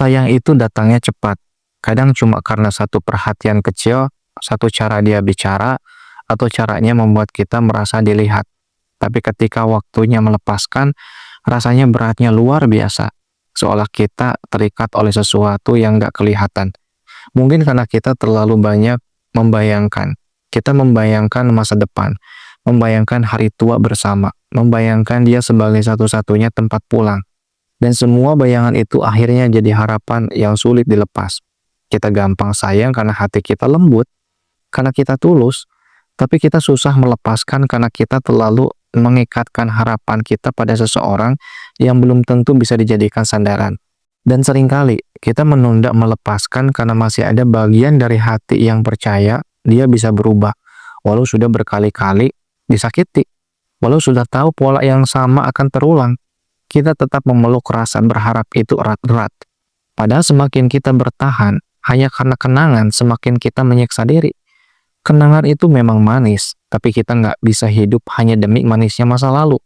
sayang itu datangnya cepat. Kadang cuma karena satu perhatian kecil, satu cara dia bicara, atau caranya membuat kita merasa dilihat. Tapi ketika waktunya melepaskan, rasanya beratnya luar biasa. Seolah kita terikat oleh sesuatu yang gak kelihatan. Mungkin karena kita terlalu banyak membayangkan. Kita membayangkan masa depan, membayangkan hari tua bersama, membayangkan dia sebagai satu-satunya tempat pulang. Dan semua bayangan itu akhirnya jadi harapan yang sulit dilepas. Kita gampang sayang karena hati kita lembut, karena kita tulus, tapi kita susah melepaskan karena kita terlalu mengikatkan harapan kita pada seseorang yang belum tentu bisa dijadikan sandaran. Dan seringkali kita menunda melepaskan karena masih ada bagian dari hati yang percaya dia bisa berubah, walau sudah berkali-kali disakiti, walau sudah tahu pola yang sama akan terulang. Kita tetap memeluk rasa berharap itu erat-erat. Padahal semakin kita bertahan, hanya karena kenangan, semakin kita menyiksa diri. Kenangan itu memang manis, tapi kita nggak bisa hidup hanya demi manisnya masa lalu.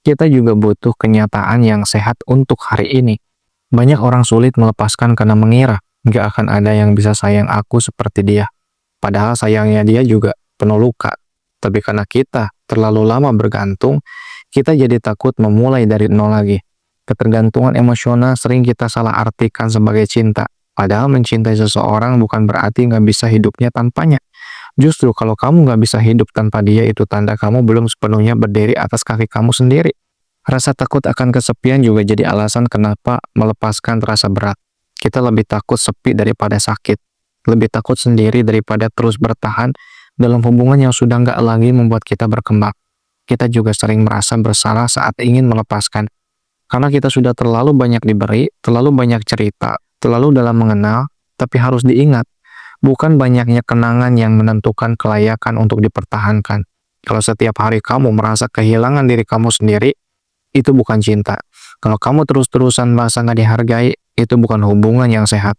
Kita juga butuh kenyataan yang sehat untuk hari ini. Banyak orang sulit melepaskan karena mengira nggak akan ada yang bisa sayang aku seperti dia. Padahal sayangnya dia juga penuh luka. Tapi karena kita terlalu lama bergantung, kita jadi takut memulai dari nol lagi. Ketergantungan emosional sering kita salah artikan sebagai cinta. Padahal mencintai seseorang bukan berarti nggak bisa hidupnya tanpanya. Justru kalau kamu nggak bisa hidup tanpa dia, itu tanda kamu belum sepenuhnya berdiri atas kaki kamu sendiri. Rasa takut akan kesepian juga jadi alasan kenapa melepaskan terasa berat. Kita lebih takut sepi daripada sakit. Lebih takut sendiri daripada terus bertahan dalam hubungan yang sudah nggak lagi membuat kita berkembang. Kita juga sering merasa bersalah saat ingin melepaskan. Karena kita sudah terlalu banyak diberi, terlalu banyak cerita, terlalu dalam mengenal, tapi harus diingat, bukan banyaknya kenangan yang menentukan kelayakan untuk dipertahankan. Kalau setiap hari kamu merasa kehilangan diri kamu sendiri, itu bukan cinta. Kalau kamu terus-terusan merasa nggak dihargai, itu bukan hubungan yang sehat.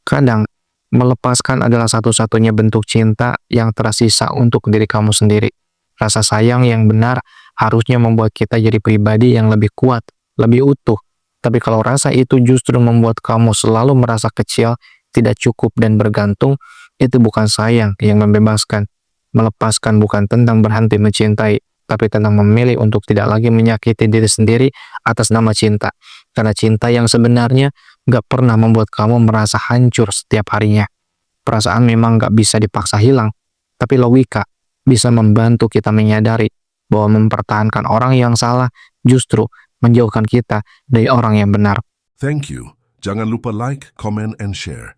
Kadang, melepaskan adalah satu-satunya bentuk cinta yang tersisa untuk diri kamu sendiri. Rasa sayang yang benar harusnya membuat kita jadi pribadi yang lebih kuat, lebih utuh. Tapi kalau rasa itu justru membuat kamu selalu merasa kecil, tidak cukup dan bergantung, itu bukan sayang yang membebaskan. Melepaskan bukan tentang berhenti mencintai, tapi tentang memilih untuk tidak lagi menyakiti diri sendiri atas nama cinta. Karena cinta yang sebenarnya gak pernah membuat kamu merasa hancur setiap harinya. Perasaan memang gak bisa dipaksa hilang, tapi logika bisa membantu kita menyadari bahwa mempertahankan orang yang salah justru menjauhkan kita dari orang yang benar. Thank you. Jangan lupa like, comment, and share.